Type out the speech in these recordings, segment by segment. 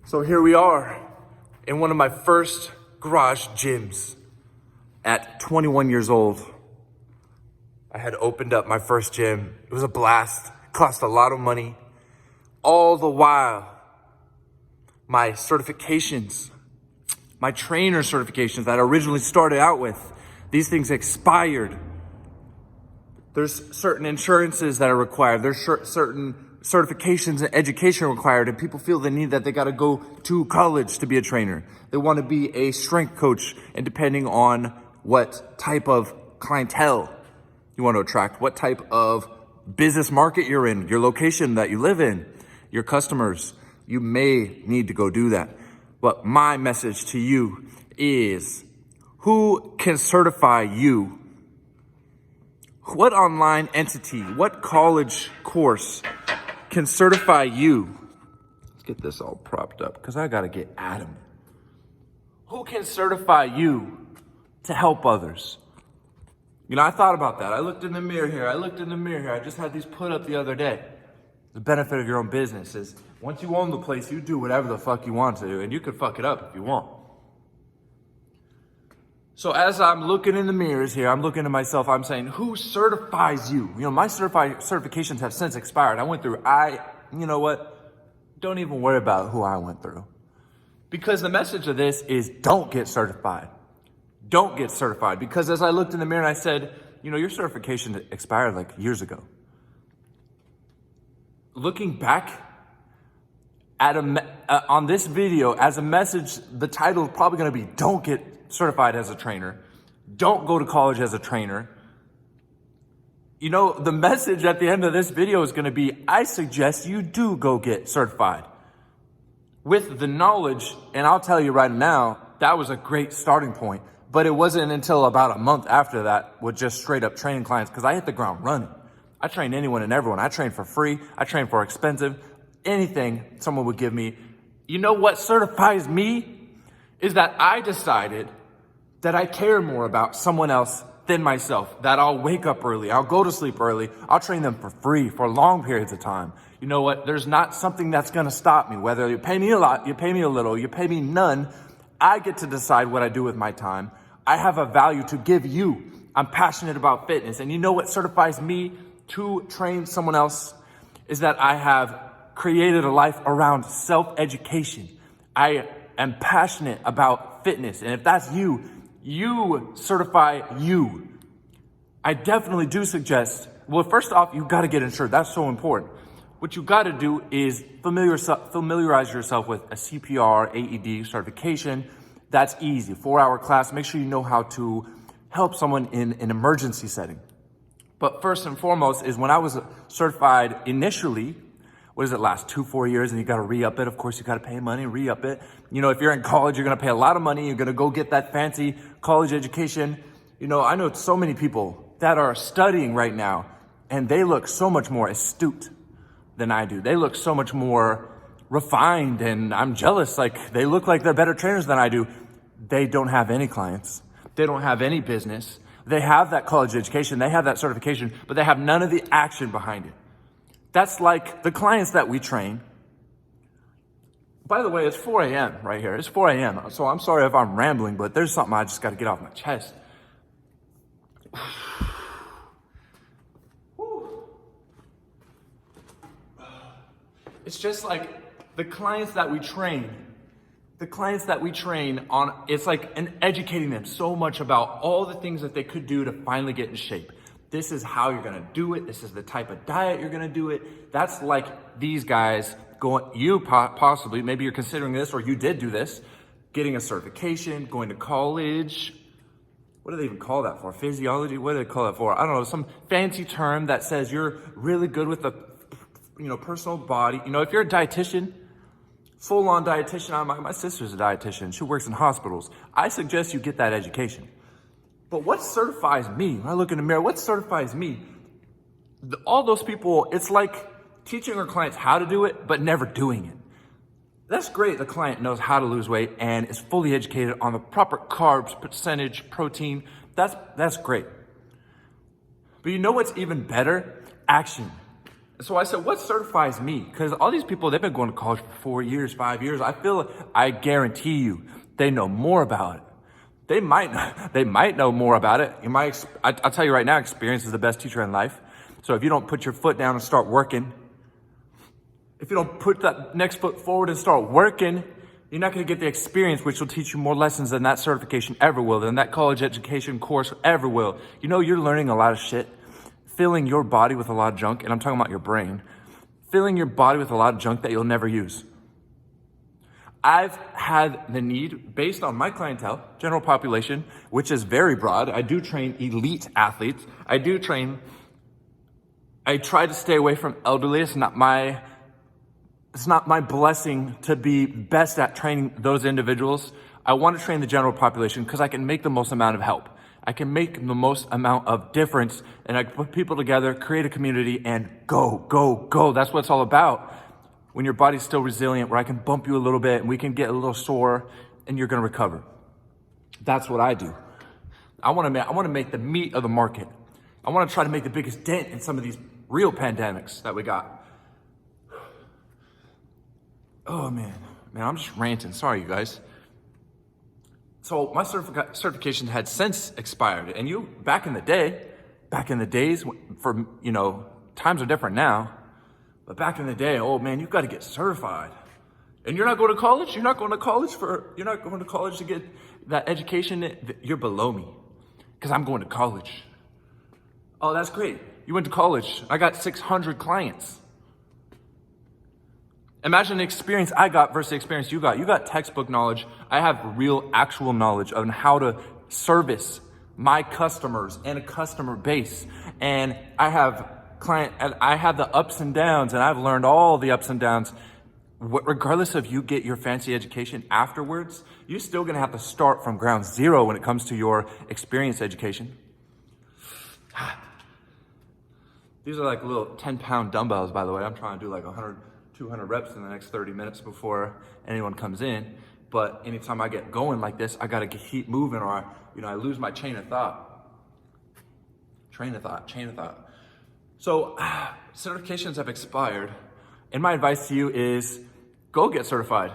So here we are in one of my first garage gyms at 21 years old. I had opened up my first gym. It was a blast, cost a lot of money. All the while, my certifications, my trainer certifications that I originally started out with, these things expired. There's certain insurances that are required. There's certain certifications and education required, and people feel the need that they got to go to college to be a trainer. They want to be a strength coach, and depending on what type of clientele you want to attract, what type of business market you're in, your location that you live in, your customers, you may need to go do that. But my message to you is, who can certify you? What online entity, what college course can certify you? Let's get this all propped up because I got to get adamant. Who can certify you to help others? You know, I thought about that. I looked in the mirror here. I just had these put up the other day. The benefit of your own business is once you own the place, you do whatever the fuck you want to do, and you can fuck it up if you want. So as I'm looking in the mirrors here, I'm looking at myself, I'm saying, who certifies you? You know, my certifications have since expired. I went through, you know what? Don't even worry about who I went through. Because the message of this is don't get certified. Don't get certified. Because as I looked in the mirror and I said, you know, your certification expired like years ago. Looking back at on this video as a message, the title is probably going to be don't get certified as a trainer. Don't go to college as a trainer. You know, the message at the end of this video is going to be, I suggest you do go get certified with the knowledge. And I'll tell you right now, that was a great starting point, but it wasn't until about a month after that with just straight up training clients, because I hit the ground running. I train anyone and everyone. I train for free. I train for expensive. Anything someone would give me. You know what certifies me is that I decided that I care more about someone else than myself, that I'll wake up early, I'll go to sleep early, I'll train them for free for long periods of time. You know what? There's not something that's gonna stop me. Whether you pay me a lot, you pay me a little, you pay me none, I get to decide what I do with my time. I have a value to give you. I'm passionate about fitness. And you know what certifies me to train someone else is that I have created a life around self-education. I am passionate about fitness. And if that's you, you certify you. I definitely do suggest, well, first off, you got to get insured. That's so important. What you got to do is familiarize yourself with a CPR, AED certification. That's easy. 4-hour class. Make sure you know how to help someone in an emergency setting. But first and foremost is when I was certified initially, what does it last? 2-4 years, and you got to re-up it. Of course, you got to pay money, re-up it. You know, if you're in college, you're going to pay a lot of money. You're going to go get that fancy college education. You know, I know so many people that are studying right now, and they look so much more astute than I do. They look so much more refined, and I'm jealous. Like, they look like they're better trainers than I do. They don't have any clients. They don't have any business. They have that college education. They have that certification, but they have none of the action behind it. That's like the clients that we train. By the way, it's 4 a.m. right here. It's 4 a.m. So I'm sorry if I'm rambling, but there's something I just got to get off my chest. It's just like the clients that we train. On, it's like educating them so much about all the things that they could do to finally get in shape. This is how you're going to do it. This is the type of diet you're going to do it. That's like these guys going, you possibly, maybe you're considering this or you did do this, getting a certification, going to college. What do they even call that for? Physiology? What do they call that for? I don't know, some fancy term that says you're really good with the, personal body. You know, if you're a dietitian, full-on dietitian, my sister's a dietitian. She works in hospitals. I suggest you get that education. But what certifies me? When I look in the mirror, what certifies me? All those people, it's like teaching our clients how to do it, but never doing it. That's great. The client knows how to lose weight and is fully educated on the proper carbs, percentage, protein. That's great. But you know what's even better? Action. So I said, what certifies me? Because all these people, they've been going to college for 4 years, 5 years. I guarantee you, they know more about it. They might know more about it. I'll tell you right now, experience is the best teacher in life. So if you don't put your foot down and start working, if you don't put that next foot forward and start working, you're not going to get the experience, which will teach you more lessons than that certification ever will, than that college education course ever will. You know, you're learning a lot of shit, filling your body with a lot of junk, and I'm talking about your brain, filling your body with a lot of junk that you'll never use. I've had the need, based on my clientele, general population, which is very broad. I do train elite athletes. I try to stay away from elderly. It's not my blessing to be best at training those individuals. I want to train the general population because I can make the most amount of help. I can make the most amount of difference, and I can put people together, create a community, and go, go, go. That's what it's all about. When your body's still resilient, where I can bump you a little bit and we can get a little sore and you're going to recover. That's what I do. I want to make the meat of the market. I want to try to make the biggest dent in some of these real pandemics that we got. Oh man, I'm just ranting. Sorry, you guys. So my certification had since expired, and back in the days, for, times are different now, but back in the day, oh man, you've got to get certified. And you're not going to college? You're not going to college to get that education? You're below me, because I'm going to college. Oh, that's great. You went to college. I got 600 clients. Imagine the experience I got versus the experience you got. You got textbook knowledge. I have real, actual knowledge on how to service my customers and a customer base. And I have the ups and downs, and I've learned all the ups and downs. Regardless of you get your fancy education afterwards, you're still gonna have to start from ground zero when it comes to your experience education. These are like little 10-pound dumbbells, by the way. I'm trying to do like 100, 200 reps in the next 30 minutes before anyone comes in. But anytime I get going like this, I gotta keep moving, or I lose my chain of thought. So certifications have expired, and my advice to you is go get certified.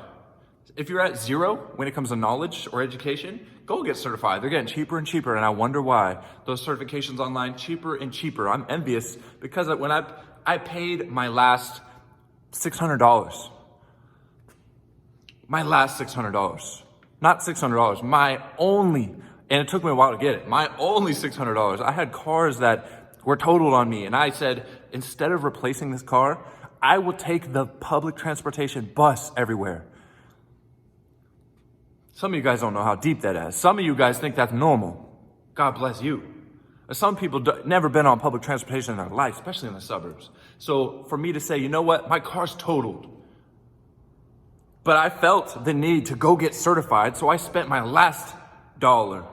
If you're at zero when it comes to knowledge or education, go get certified. They're getting cheaper and cheaper, and I wonder why. Those certifications online, cheaper and cheaper. I'm envious because when I paid my last $600. My last $600. Not $600. And it took me a while to get it. My only $600. I had cars that were totaled on me, and I said, instead of replacing this car, I will take the public transportation bus everywhere. Some of you guys don't know how deep that is. Some of you guys think that's normal. God bless you. Some people never been on public transportation in their life, especially in the suburbs. So for me to say, you know what, my car's totaled, but I felt the need to go get certified, so I spent my last dollar.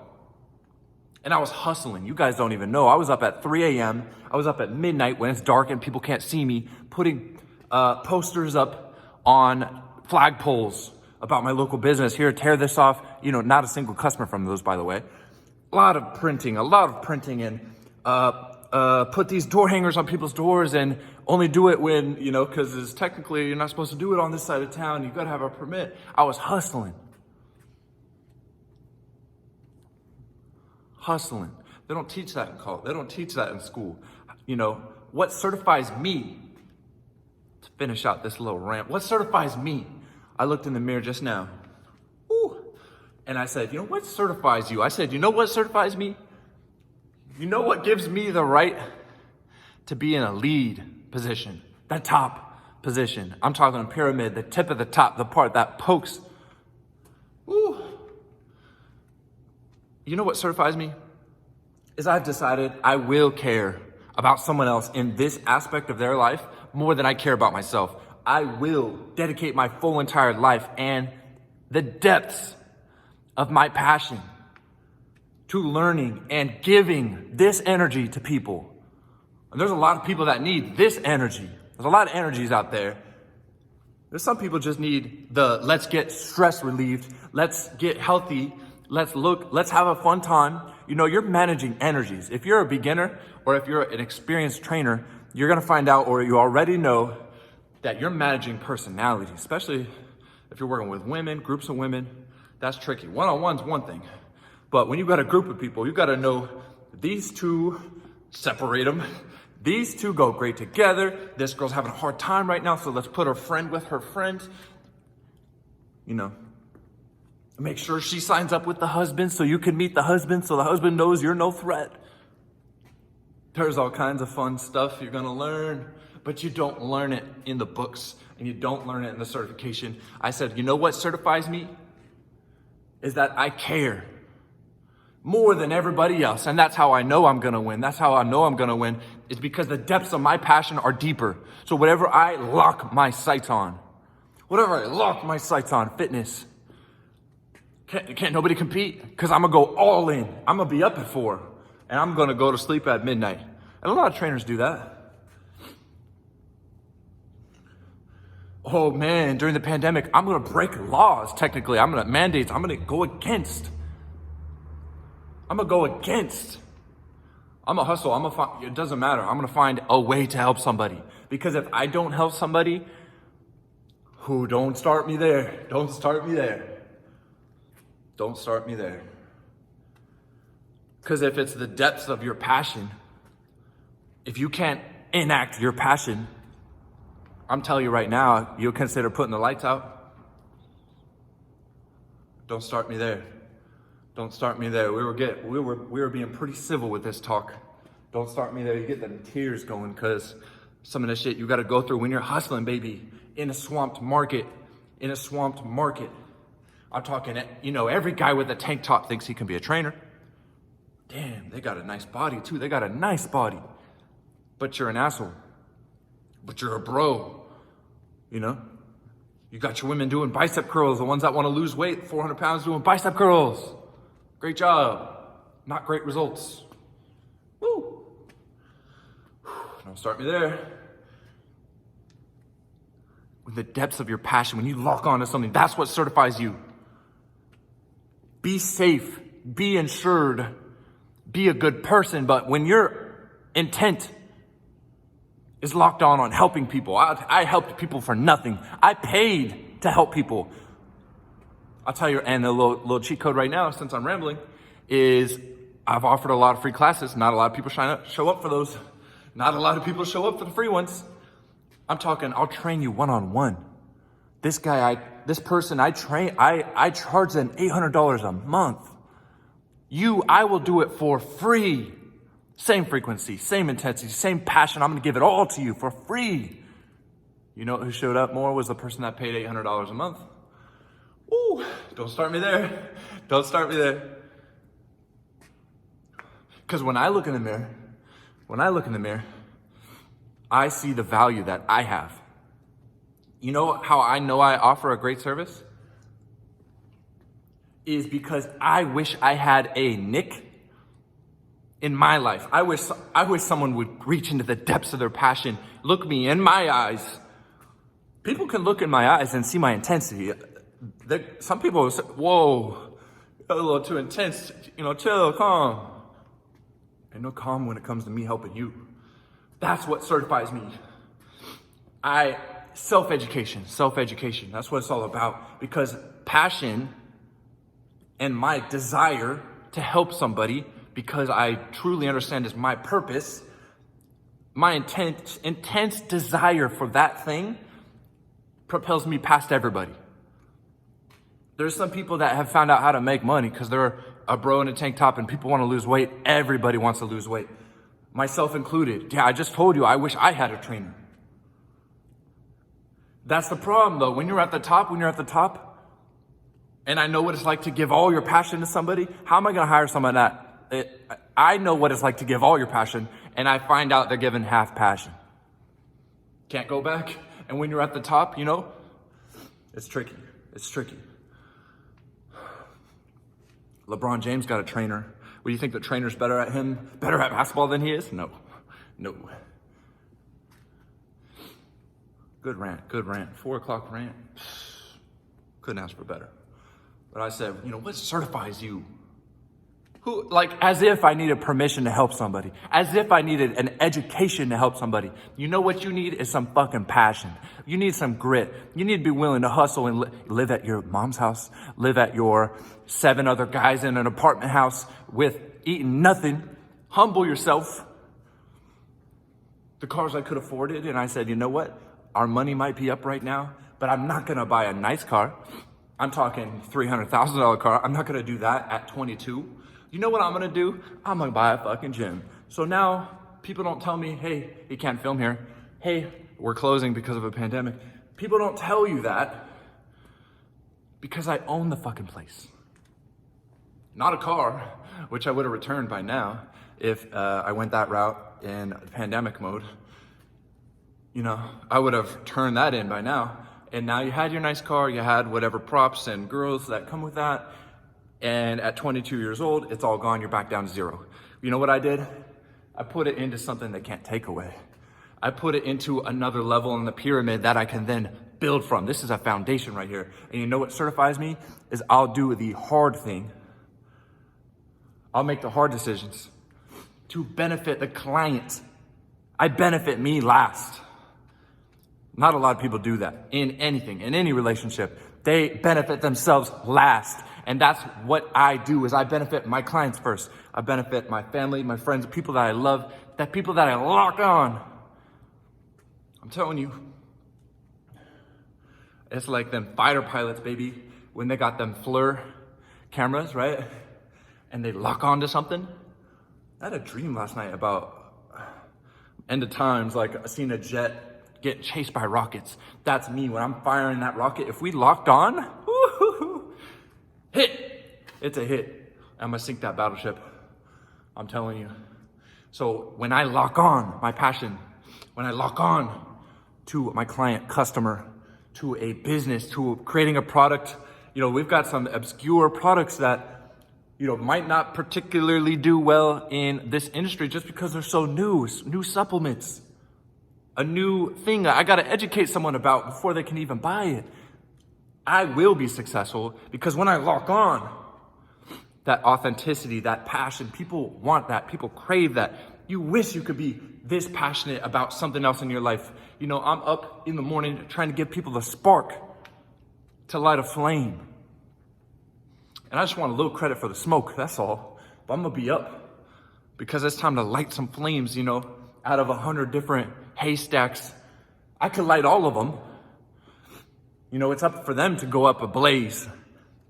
And I was hustling. You guys don't even know. I was up at 3 a.m. I was up at midnight when it's dark and people can't see me, putting posters up on flagpoles about my local business. Here, tear this off. Not a single customer from those, by the way. A lot of printing, and put these door hangers on people's doors, and only do it when, because it's technically, you're not supposed to do it on this side of town. You've got to have a permit. I was hustling. They don't teach that in college. They don't teach that in school. What certifies me, to finish out this little rant, what certifies me? I looked in the mirror just now. And I said, what certifies you? I said, what certifies me? What gives me the right to be in a lead position, that top position? I'm talking a pyramid, the tip of the top, the part that pokes. What certifies me? Is I've decided I will care about someone else in this aspect of their life more than I care about myself. I will dedicate my full entire life and the depths of my passion to learning and giving this energy to people. And there's a lot of people that need this energy. There's a lot of energies out there. There's some people just need let's get stress relieved, let's get healthy, let's have a fun time. You're managing energies. If you're a beginner or if you're an experienced trainer, you're gonna find out, or you already know, that you're managing personality, especially if you're working with women, groups of women. That's tricky. One-on-one's one thing, but when you got a group of people, you gotta know these two, separate them. These two go great together. This girl's having a hard time right now, so let's put her friend with her friend. You know, make sure she signs up with the husband so you can meet the husband, so the husband knows you're no threat. There's all kinds of fun stuff you're gonna learn, but you don't learn it in the books and you don't learn it in the certification. I said, you know what certifies me? Is that I care more than everybody else. And that's how I know I'm gonna win. That's how I know I'm gonna win, is because the depths of my passion are deeper. So whatever I lock my sights on, fitness, can't nobody compete, because I'm gonna go all in. I'm gonna be up at 4 and I'm gonna go to sleep at midnight. And a lot of trainers do that. Oh man, during the pandemic, I'm gonna break laws, technically. I'm gonna mandates, I'm gonna go against. I'm gonna hustle, it doesn't matter. I'm gonna find a way to help somebody. Because if I don't help somebody, don't start me there. Don't start me there. Because if it's the depths of your passion, if you can't enact your passion, I'm telling you right now, you'll consider putting the lights out. Don't start me there. We were being pretty civil with this talk. Don't start me there. You get the tears going, because some of the shit you got to go through when you're hustling, baby, in a swamped market. I'm talking, every guy with a tank top thinks he can be a trainer. Damn, they got a nice body too. But you're an asshole. But you're a bro, You got your women doing bicep curls, the ones that want to lose weight, 400 pounds doing bicep curls. Great job. Not great results. Woo. Don't start me there. With the depths of your passion, when you lock onto something, that's what certifies you. Be safe, be insured, be a good person, but when your intent is locked on helping people. I helped people for nothing. I paid to help people. I'll tell you, and a little cheat code right now, since I'm rambling, is I've offered a lot of free classes. Not a lot of people show up for those. Not a lot of people show up for the free ones. I'm talking, I'll train you one-on-one. This person I train, I charge them $800 a month. I will do it for free. Same frequency, same intensity, same passion. I'm gonna give it all to you for free. You know who showed up more was the person that paid $800 a month. Ooh, don't start me there. Because when I look in the mirror, I see the value that I have. You know how I know I offer a great service? Is because I wish I had a Nick in my life. I wish someone would reach into the depths of their passion, look me in my eyes. People can look in my eyes and see my intensity. Some people will say, whoa, you're a little too intense, chill, calm. Ain't no calm when it comes to me helping you. That's what certifies me. Self-education, that's what it's all about. Because passion and my desire to help somebody, because I truly understand is my purpose, my intense desire for that thing propels me past everybody. There's some people that have found out how to make money because they're a bro in a tank top and people want to lose weight. Everybody wants to lose weight, myself included. Yeah, I just told you, I wish I had a trainer. That's the problem though. When you're at the top, and I know what it's like to give all your passion to somebody, how am I going to hire someone I know what it's like to give all your passion, and I find out they're giving half passion. Can't go back. And when you're at the top, it's tricky. LeBron James got a trainer. What do you think, the trainer's better at basketball than he is? No. Good rant. 4 o'clock rant. Couldn't ask for better. But I said, what certifies you? Like, as if I needed permission to help somebody, as if I needed an education to help somebody. You know what you need is some fucking passion. You need some grit. You need to be willing to hustle and live at your mom's house, live at your 7 other guys in an apartment house with eating nothing. Humble yourself. The cars I could afford it, and I said, you know what? Our money might be up right now, but I'm not gonna buy a nice car. I'm talking $300,000 car. I'm not gonna do that at 22. You know what I'm gonna do? I'm gonna buy a fucking gym. So now people don't tell me, hey, you can't film here. Hey, we're closing because of a pandemic. People don't tell you that because I own the fucking place. Not a car, which I would have returned by now if I went that route in pandemic mode. You know, I would have turned that in by now. And now you had your nice car, you had whatever props and girls that come with that. And at 22 years old, it's all gone, you're back down to 0. You know what I did? I put it into something they can't take away. I put it into another level in the pyramid that I can then build from. This is a foundation right here. And you know what certifies me? Is I'll do the hard thing. I'll make the hard decisions to benefit the client. I benefit me last. Not a lot of people do that in anything, in any relationship. They benefit themselves last. And that's what I do, is I benefit my clients first. I benefit my family, my friends, people that I love, that people that I lock on. I'm telling you, it's like them fighter pilots, baby, when they got them FLIR cameras, right? And they lock onto something. I had a dream last night about end of times, like seeing a jet get chased by rockets. That's me when I'm firing that rocket. If we locked on, woo-hoo-hoo, hit. It's a hit. I'm gonna sink that battleship. I'm telling you. So when I lock on my passion, when I lock on to my client, customer, to a business, to creating a product, you know, we've got some obscure products that, you know, might not particularly do well in this industry just because they're so new supplements, a new thing I gotta educate someone about before they can even buy it. I will be successful because when I lock on that authenticity, that passion, people want that, people crave that. You wish you could be this passionate about something else in your life. You know, I'm up in the morning trying to give people the spark to light a flame. And I just want a little credit for the smoke, that's all. But I'm gonna be up because it's time to light some flames, you know, out of 100 different haystacks. I could light all of them. You know, it's up for them to go up ablaze.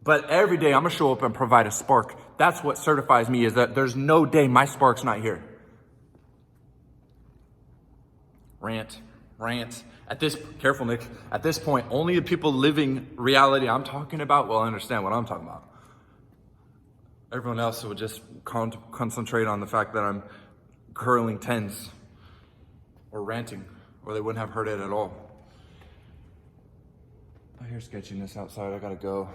But every day I'm gonna show up and provide a spark. That's what certifies me, is that there's no day my spark's not here. Rant. Careful, Nick. At this point, only the people living reality I'm talking about will understand what I'm talking about. Everyone else would just concentrate on the fact that I'm curling tens or ranting, or they wouldn't have heard it at all. I hear sketchiness outside, I gotta go.